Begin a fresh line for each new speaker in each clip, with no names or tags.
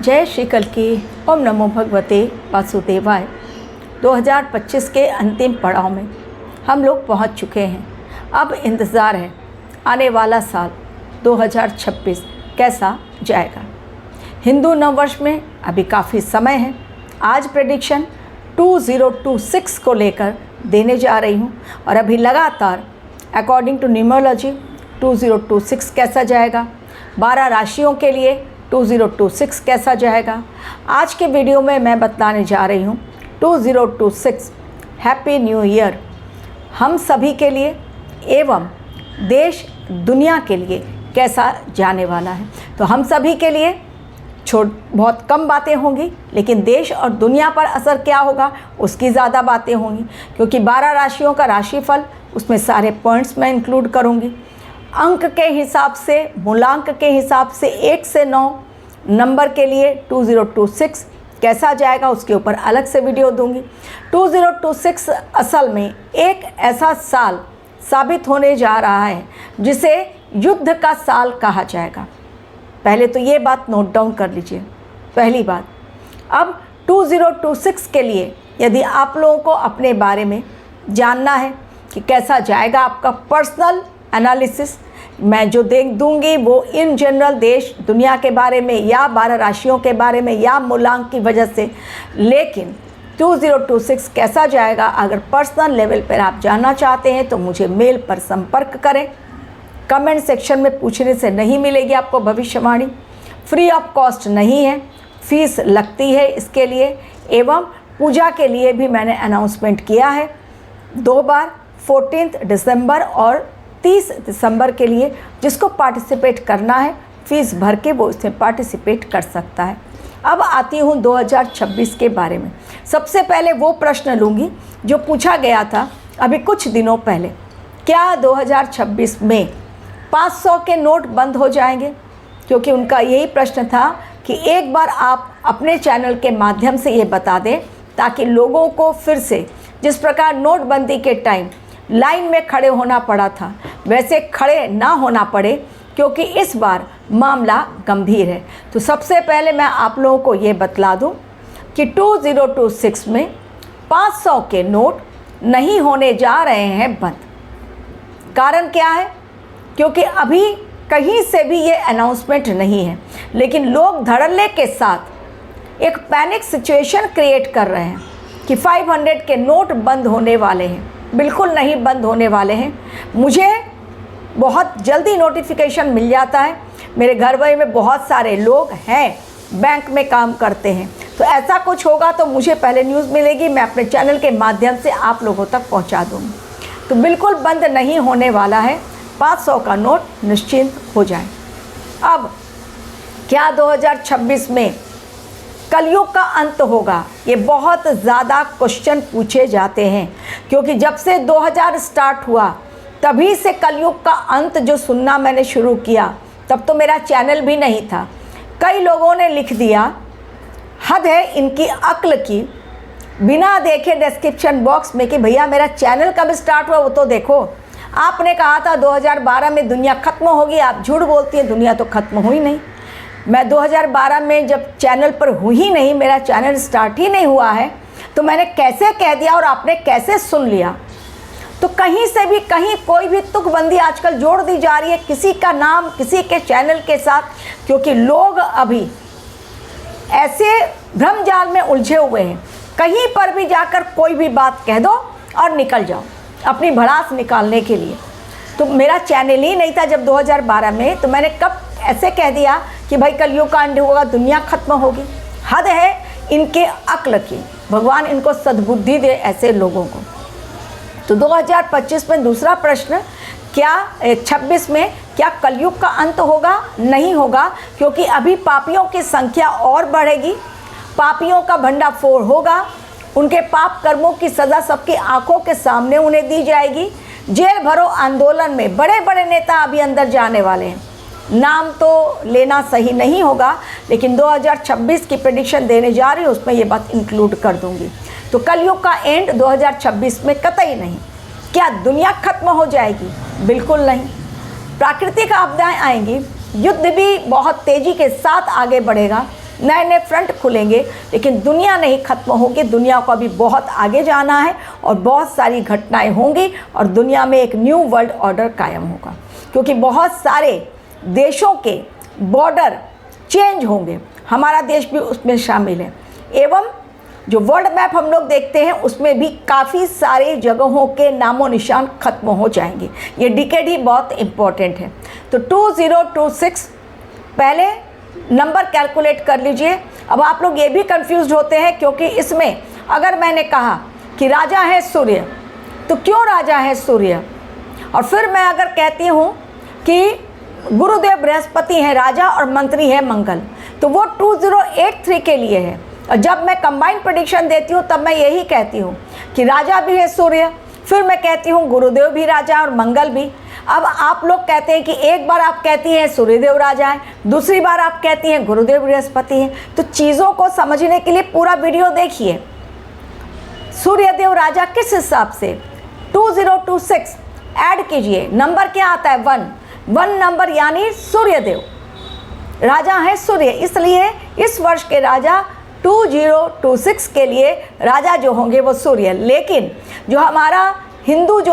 जय श्री कल्की। ओम नमो भगवते वासुदेवाय। 2025 के अंतिम पड़ाव में हम लोग पहुंच चुके हैं। अब इंतज़ार है आने वाला साल 2026 कैसा जाएगा। हिंदू नववर्ष में अभी काफ़ी समय है। आज प्रेडिक्शन 2026 को लेकर देने जा रही हूं और अभी लगातार अकॉर्डिंग टू न्यूमरोलॉजी 2026 कैसा जाएगा, 12 राशियों के लिए 2026 कैसा जाएगा। आज के वीडियो में मैं बताने जा रही हूँ 2026 हैप्पी न्यू ईयर हम सभी के लिए एवं देश दुनिया के लिए कैसा जाने वाला है। तो हम सभी के लिए बहुत कम बातें होंगी, लेकिन देश और दुनिया पर असर क्या होगा उसकी ज़्यादा बातें होंगी, क्योंकि 12 राशियों का राशिफल उसमें सारे पॉइंट्स मैं इंक्लूड करूँगी। अंक के हिसाब से, मूलांक के हिसाब से 1 से 9 नंबर के लिए 2026 कैसा जाएगा उसके ऊपर अलग से वीडियो दूंगी। 2026 असल में एक ऐसा साल साबित होने जा रहा है जिसे युद्ध का साल कहा जाएगा। पहले तो ये बात नोट डाउन कर लीजिए। पहली बात, अब 2026 के लिए यदि आप लोगों को अपने बारे में जानना है कि कैसा जाएगा आपका पर्सनल एनालिसिस, मैं जो दूंगी वो इन जनरल देश दुनिया के बारे में या 12 राशियों के बारे में या मूलांक की वजह से, लेकिन 2026 कैसा जाएगा अगर पर्सनल लेवल पर आप जानना चाहते हैं तो मुझे मेल पर संपर्क करें। कमेंट सेक्शन में पूछने से नहीं मिलेगी आपको भविष्यवाणी। फ्री ऑफ कॉस्ट नहीं है, फीस लगती है इसके लिए। एवं पूजा के लिए भी मैंने अनाउंसमेंट किया है 2 बार, 14 दिसंबर और 30 दिसंबर के लिए। जिसको पार्टिसिपेट करना है फीस भर के वो इसमें पार्टिसिपेट कर सकता है। अब आती हूँ 2026 के बारे में। सबसे पहले वो प्रश्न लूँगी जो पूछा गया था अभी कुछ दिनों पहले, क्या 2026 में 500 के नोट बंद हो जाएंगे? क्योंकि उनका यही प्रश्न था कि एक बार आप अपने चैनल के माध्यम से ये बता दें ताकि लोगों को फिर से, जिस प्रकार नोटबंदी के टाइम लाइन में खड़े होना पड़ा था वैसे खड़े ना होना पड़े, क्योंकि इस बार मामला गंभीर है। तो सबसे पहले मैं आप लोगों को ये बतला दूं कि 2026 में 500 के नोट नहीं होने जा रहे हैं बंद। कारण क्या है? क्योंकि अभी कहीं से भी ये अनाउंसमेंट नहीं है, लेकिन लोग धड़ल्ले के साथ एक पैनिक सिचुएशन क्रिएट कर रहे हैं कि 500 के नोट बंद होने वाले हैं। बिल्कुल नहीं बंद होने वाले हैं। मुझे बहुत जल्दी नोटिफिकेशन मिल जाता है। मेरे घर वाले में बहुत सारे लोग हैं, बैंक में काम करते हैं, तो ऐसा कुछ होगा तो मुझे पहले न्यूज़ मिलेगी, मैं अपने चैनल के माध्यम से आप लोगों तक पहुंचा दूँगी। तो बिल्कुल बंद नहीं होने वाला है, 500 का नोट निश्चिंत हो जाए। अब क्या 2026 में कलयुग का अंत होगा? ये बहुत ज़्यादा क्वेश्चन पूछे जाते हैं, क्योंकि जब से 2000 स्टार्ट हुआ तभी से कलयुग का अंत जो सुनना मैंने शुरू किया, तब तो मेरा चैनल भी नहीं था। कई लोगों ने लिख दिया, हद है इनकी अक्ल की, बिना देखे डिस्क्रिप्शन बॉक्स में कि भैया मेरा चैनल कब स्टार्ट हुआ वो तो देखो। आपने कहा था 2012 में दुनिया ख़त्म होगी, आप झूठ बोलती हैं, दुनिया तो ख़त्म हुई नहीं। मैं 2012 में जब चैनल पर हुई ही नहीं, मेरा चैनल स्टार्ट ही नहीं हुआ है, तो मैंने कैसे कह दिया और आपने कैसे सुन लिया? तो कहीं से भी कहीं कोई भी तुकबंदी आजकल जोड़ दी जा रही है किसी का नाम किसी के चैनल के साथ, क्योंकि लोग अभी ऐसे भ्रमजाल में उलझे हुए हैं। कहीं पर भी जाकर कोई भी बात कह दो और निकल जाओ अपनी भड़ास निकालने के लिए। तो मेरा चैनल ही नहीं था जब 2012 में, तो मैंने कब ऐसे कह दिया कि भाई कलयुग का अंत होगा, दुनिया खत्म होगी? हद है इनके अक्ल की, भगवान इनको सद्बुद्धि दे ऐसे लोगों को। तो 2025 में दूसरा प्रश्न, क्या 26 में क्या कलयुग का अंत होगा? नहीं होगा, क्योंकि अभी पापियों की संख्या और बढ़ेगी, पापियों का भंडाफोड़ होगा, उनके पाप कर्मों की सज़ा सबकी आंखों के सामने उन्हें दी जाएगी। जेल भरो आंदोलन में बड़े बड़े नेता अभी अंदर जाने वाले हैं। नाम तो लेना सही नहीं होगा, लेकिन 2026 की प्रेडिक्शन देने जा रही हूँ उसमें ये बात इंक्लूड कर दूंगी। तो कलयुग का एंड 2026 में कतई नहीं। क्या दुनिया खत्म हो जाएगी? बिल्कुल नहीं। प्राकृतिक आपदाएं आएंगी, युद्ध भी बहुत तेज़ी के साथ आगे बढ़ेगा, नए नए फ्रंट खुलेंगे, लेकिन दुनिया नहीं ख़त्म होगी। दुनिया को अभी बहुत आगे जाना है और बहुत सारी घटनाएं होंगी और दुनिया में एक न्यू वर्ल्ड ऑर्डर कायम होगा, क्योंकि बहुत सारे देशों के बॉर्डर चेंज होंगे। हमारा देश भी उसमें शामिल है। एवं जो वर्ल्ड मैप हम लोग देखते हैं उसमें भी काफ़ी सारे जगहों के नामो निशान ख़त्म हो जाएंगे। ये डिकेड ही बहुत इम्पोर्टेंट है। तो 2026 पहले नंबर कैलकुलेट कर लीजिए। अब आप लोग ये भी कंफ्यूज होते हैं, क्योंकि इसमें अगर मैंने कहा कि राजा है सूर्य, तो क्यों राजा है सूर्य, और फिर मैं अगर कहती हूँ कि गुरुदेव बृहस्पति हैं राजा और मंत्री है मंगल, तो वो 2083 के लिए है। और जब मैं कंबाइंड प्रेडिक्शन देती हूँ तब मैं यही कहती हूँ कि राजा भी है सूर्य, फिर मैं कहती हूँ गुरुदेव भी राजा और मंगल भी। अब आप लोग कहते हैं कि एक बार आप कहती हैं सूर्यदेव राजा है, दूसरी बार आप कहती हैं गुरुदेव बृहस्पति हैं। तो चीज़ों को समझने के लिए पूरा वीडियो देखिए। सूर्यदेव राजा किस हिसाब से 2026 ऐड कीजिए, नंबर क्या आता है 1 नंबर, यानी सूर्यदेव राजा है सूर्य। इसलिए इस वर्ष के राजा 2026 के लिए राजा जो होंगे वो सूर्य। लेकिन जो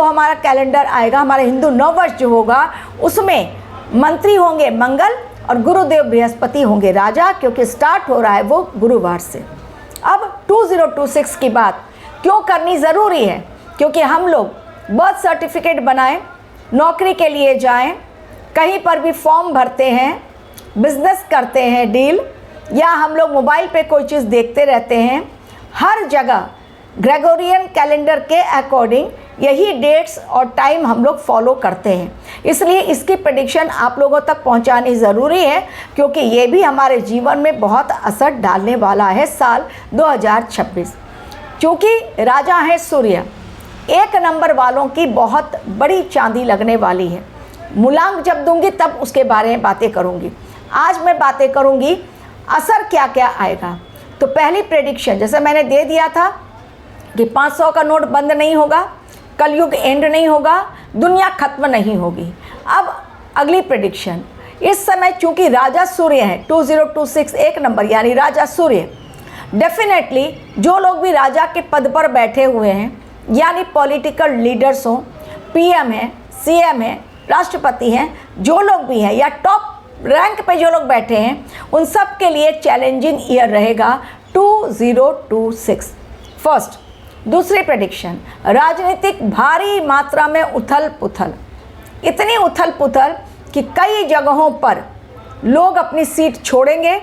हमारा कैलेंडर आएगा, हमारे हिंदू नववर्ष जो होगा, उसमें मंत्री होंगे मंगल और गुरुदेव बृहस्पति होंगे राजा, क्योंकि स्टार्ट हो रहा है वो गुरुवार से। अब 2026 की बात क्यों करनी ज़रूरी है, क्योंकि हम लोग बर्थ सर्टिफिकेट बनाएं, नौकरी के लिए जाएं, कहीं पर भी फॉर्म भरते हैं, बिजनेस करते हैं डील, या हम लोग मोबाइल पे कोई चीज़ देखते रहते हैं, हर जगह ग्रेगोरियन कैलेंडर के अकॉर्डिंग यही डेट्स और टाइम हम लोग फॉलो करते हैं। इसलिए इसकी प्रेडिक्शन आप लोगों तक पहुंचानी ज़रूरी है, क्योंकि ये भी हमारे जीवन में बहुत असर डालने वाला है साल 2026। क्योंकि राजा है सूर्य, 1 नंबर वालों की बहुत बड़ी चांदी लगने वाली है। मूलांक जब दूंगी तब उसके बारे में बातें करूंगी। आज मैं बातें करूंगी असर क्या क्या आएगा। तो पहली प्रेडिक्शन जैसे मैंने दे दिया था कि 500 का नोट बंद नहीं होगा, कलयुग एंड नहीं होगा, दुनिया खत्म नहीं होगी। अब अगली प्रेडिक्शन, इस समय चूंकि राजा सूर्य है, 2026 1 नंबर यानी राजा सूर्य, डेफिनेटली जो लोग भी राजा के पद पर बैठे हुए हैं, यानी पॉलिटिकल लीडर्स हों, पीएम हैं, सीएम हैं, राष्ट्रपति हैं, जो लोग भी हैं, या टॉप रैंक पे जो लोग बैठे हैं, उन सब के लिए चैलेंजिंग ईयर रहेगा 2026। फर्स्ट। दूसरी प्रेडिक्शन, राजनीतिक भारी मात्रा में उथल पुथल, इतनी उथल पुथल कि कई जगहों पर लोग अपनी सीट छोड़ेंगे,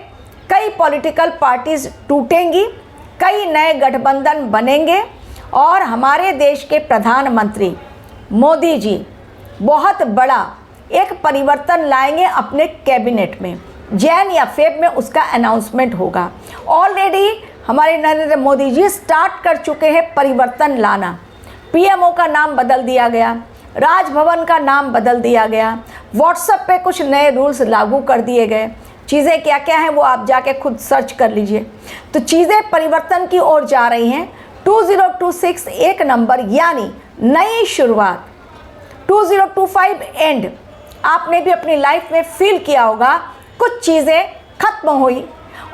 कई पॉलिटिकल पार्टीज टूटेंगी, कई नए गठबंधन बनेंगे, और हमारे देश के प्रधानमंत्री मोदी जी बहुत बड़ा एक परिवर्तन लाएंगे अपने कैबिनेट में। जैन या फेब में उसका अनाउंसमेंट होगा। ऑलरेडी हमारे नरेंद्र मोदी जी स्टार्ट कर चुके हैं परिवर्तन लाना। पीएमओ का नाम बदल दिया गया, राजभवन का नाम बदल दिया गया, व्हाट्सएप पे कुछ नए रूल्स लागू कर दिए गए। चीज़ें क्या क्या हैं वो आप जाके खुद सर्च कर लीजिए। तो चीज़ें परिवर्तन की ओर जा रही हैं। 2026 1 नंबर यानी नई शुरुआत। 2025 एंड, आपने भी अपनी लाइफ में फील किया होगा, कुछ चीज़ें खत्म हुई,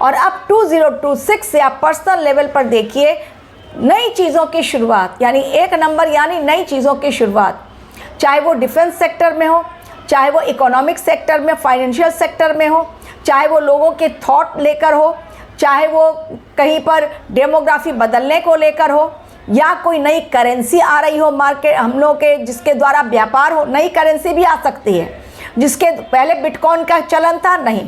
और अब 2026 से आप पर्सनल लेवल पर देखिए नई चीज़ों की शुरुआत, यानी 1 नंबर यानी नई चीज़ों की शुरुआत। चाहे वो डिफेंस सेक्टर में हो, चाहे वो इकोनॉमिक सेक्टर में, फाइनेंशियल सेक्टर में हो, चाहे वो लोगों के थॉट लेकर हो, चाहे वो कहीं पर डेमोग्राफी बदलने को लेकर हो, या कोई नई करेंसी आ रही हो मार्केट हम लोग के, जिसके द्वारा व्यापार हो। नई करेंसी भी आ सकती है, जिसके पहले बिटकॉइन का चलन था नहीं,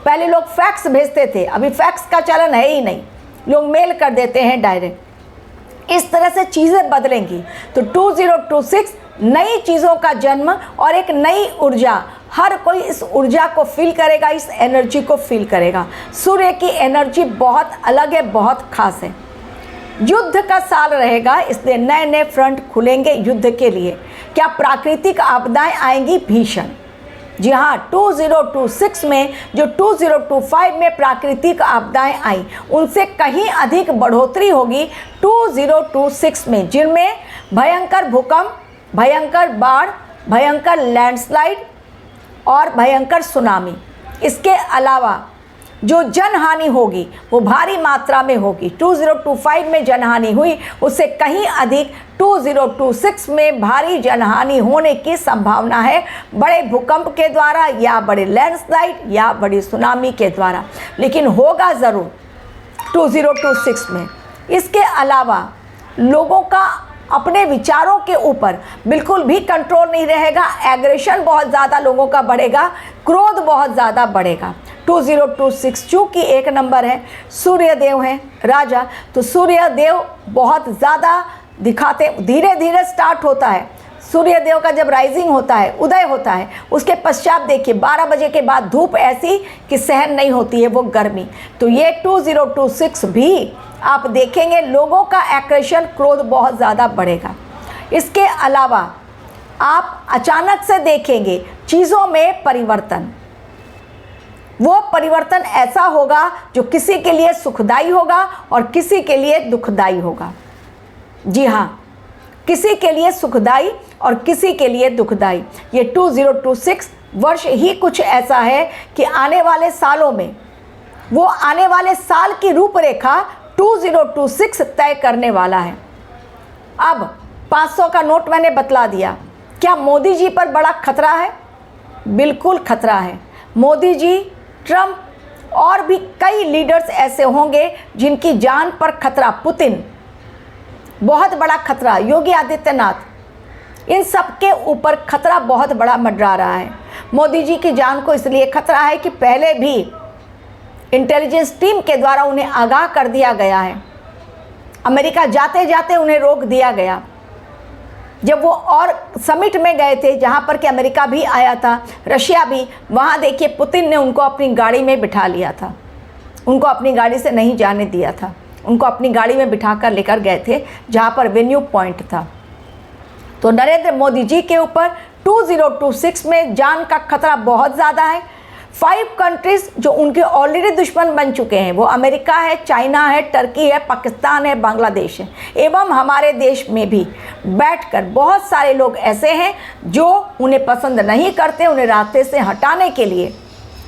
पहले लोग फैक्स भेजते थे, अभी फैक्स का चलन है ही नहीं, लोग मेल कर देते हैं डायरेक्ट। इस तरह से चीज़ें बदलेंगी। तो 2026 नई चीज़ों का जन्म और एक नई ऊर्जा, हर कोई इस ऊर्जा को फील करेगा, इस एनर्जी को फील करेगा। सूर्य की एनर्जी बहुत अलग है, बहुत खास है। युद्ध का साल रहेगा, इसलिए नए नए फ्रंट खुलेंगे युद्ध के लिए। क्या प्राकृतिक आपदाएं आएंगी भीषण? जी हाँ, 2026 में जो 2025 में प्राकृतिक आपदाएं आई, उनसे कहीं अधिक बढ़ोतरी होगी 2026 में, जिनमें भयंकर भूकंप, भयंकर बाढ़, भयंकर लैंडस्लाइड और भयंकर सुनामी। इसके अलावा जो जनहानि होगी वो भारी मात्रा में होगी। 2025 में जनहानि हुई, उससे कहीं अधिक 2026 में भारी जनहानि होने की संभावना है, बड़े भूकंप के द्वारा या बड़े लैंडस्लाइड या बड़ी सुनामी के द्वारा, लेकिन होगा ज़रूर 2026 में। इसके अलावा लोगों का अपने विचारों के ऊपर बिल्कुल भी कंट्रोल नहीं रहेगा, एग्रेशन बहुत ज़्यादा लोगों का बढ़ेगा, क्रोध बहुत ज़्यादा बढ़ेगा। 2026 चूँकि एक नंबर है, सूर्यदेव हैं राजा, तो सूर्यदेव बहुत ज़्यादा दिखाते, धीरे धीरे स्टार्ट होता है। सूर्यदेव का जब राइजिंग होता है, उदय होता है, उसके पश्चात देखिए 12 बजे के बाद धूप ऐसी कि सहन नहीं होती है वो गर्मी। तो ये 2026 भी आप देखेंगे लोगों का एग्रेशन, क्रोध बहुत ज़्यादा बढ़ेगा। इसके अलावा आप अचानक से देखेंगे चीज़ों में परिवर्तन, वो परिवर्तन ऐसा होगा जो किसी के लिए सुखदाई होगा और किसी के लिए दुखदाई होगा। जी हाँ, किसी के लिए सुखदाई और किसी के लिए दुखदाई। ये 2026 वर्ष ही कुछ ऐसा है कि आने वाले सालों में, वो आने वाले साल की रूपरेखा 2026 तय करने वाला है। अब 500 का नोट मैंने बतला दिया। क्या मोदी जी पर बड़ा खतरा है? बिल्कुल खतरा है। मोदी जी, ट्रंप और भी कई लीडर्स ऐसे होंगे जिनकी जान पर खतरा, पुतिन, बहुत बड़ा खतरा, योगी आदित्यनाथ, इन सब के ऊपर खतरा बहुत बड़ा मंडरा रहा है। मोदी जी की जान को इसलिए खतरा है कि पहले भी इंटेलिजेंस टीम के द्वारा उन्हें आगाह कर दिया गया है। अमेरिका जाते जाते उन्हें रोक दिया गया। जब वो और समिट में गए थे जहाँ पर कि अमेरिका भी आया था, रशिया भी, वहाँ देखिए पुतिन ने उनको अपनी गाड़ी में बिठा लिया था, उनको अपनी गाड़ी से नहीं जाने दिया था, उनको अपनी गाड़ी में बिठा कर लेकर गए थे जहाँ पर वेन्यू पॉइंट था। तो नरेंद्र मोदी जी के ऊपर 2026 में जान का खतरा बहुत ज़्यादा है। 5 कंट्रीज़ जो उनके ऑलरेडी दुश्मन बन चुके हैं, वो अमेरिका है, चाइना है, टर्की है, पाकिस्तान है, बांग्लादेश है, एवं हमारे देश में भी बैठकर बहुत सारे लोग ऐसे हैं जो उन्हें पसंद नहीं करते, उन्हें रास्ते से हटाने के लिए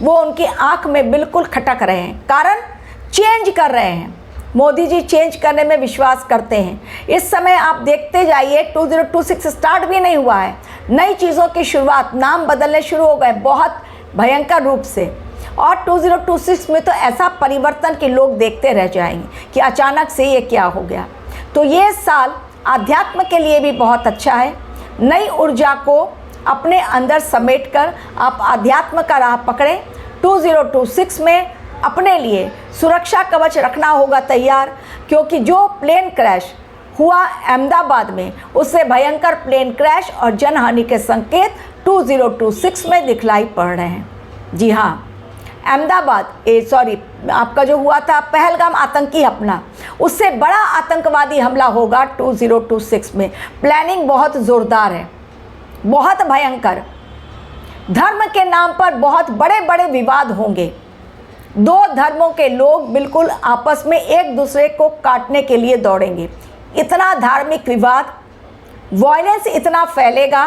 वो उनकी आंख में बिल्कुल खटक रहे हैं, कारण चेंज कर रहे हैं। मोदी जी चेंज करने में विश्वास करते हैं। इस समय आप देखते जाइए 2026 स्टार्ट भी नहीं हुआ है, नई चीज़ों की शुरुआत, नाम बदलने शुरू हो गए बहुत भयंकर रूप से। और 2026 में तो ऐसा परिवर्तन कि लोग देखते रह जाएंगे कि अचानक से ये क्या हो गया। तो ये साल आध्यात्म के लिए भी बहुत अच्छा है। नई ऊर्जा को अपने अंदर समेटकर आप आध्यात्म का राह पकड़ें। 2026 में अपने लिए सुरक्षा कवच रखना होगा तैयार, क्योंकि जो प्लेन क्रैश हुआ अहमदाबाद में, उससे भयंकर प्लेन क्रैश और जनहानि के संकेत 2026 में दिखलाई पड़ रहे हैं। जी हाँ, अहमदाबाद आपका जो हुआ था पहलगाम आतंकी हमला, उससे बड़ा आतंकवादी हमला होगा 2026 में। प्लानिंग बहुत ज़ोरदार है, बहुत भयंकर। धर्म के नाम पर बहुत बड़े बड़े विवाद होंगे। 2 धर्मों के लोग बिल्कुल आपस में एक दूसरे को काटने के लिए दौड़ेंगे। इतना धार्मिक विवाद, वॉयलेंस इतना फैलेगा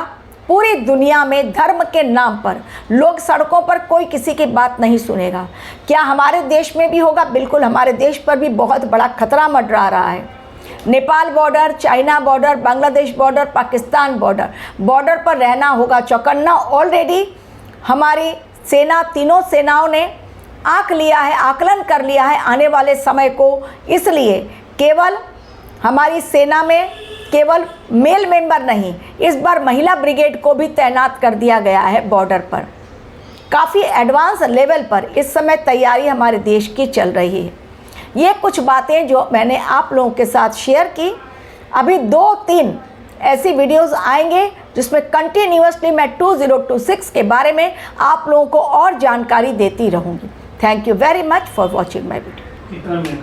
पूरी दुनिया में। धर्म के नाम पर लोग सड़कों पर, कोई किसी की बात नहीं सुनेगा। क्या हमारे देश में भी होगा? बिल्कुल, हमारे देश पर भी बहुत बड़ा खतरा मंडरा रहा है। Nepal border, China border, Bangladesh border, Pakistan border पर रहना होगा चौकन्ना। ऑलरेडी हमारी सेना, तीनों सेनाओं ने आकलन कर लिया है आने वाले समय को। इसलिए केवल हमारी सेना में केवल मेल मेंबर नहीं, इस बार महिला ब्रिगेड को भी तैनात कर दिया गया है बॉर्डर पर। काफ़ी एडवांस लेवल पर इस समय तैयारी हमारे देश की चल रही है। ये कुछ बातें जो मैंने आप लोगों के साथ शेयर की। अभी 2-3 ऐसी वीडियोस आएंगे जिसमें कंटिन्यूअसली मैं 2026 के बारे में आप लोगों को और जानकारी देती रहूँगी। Thank you very much for watching my video.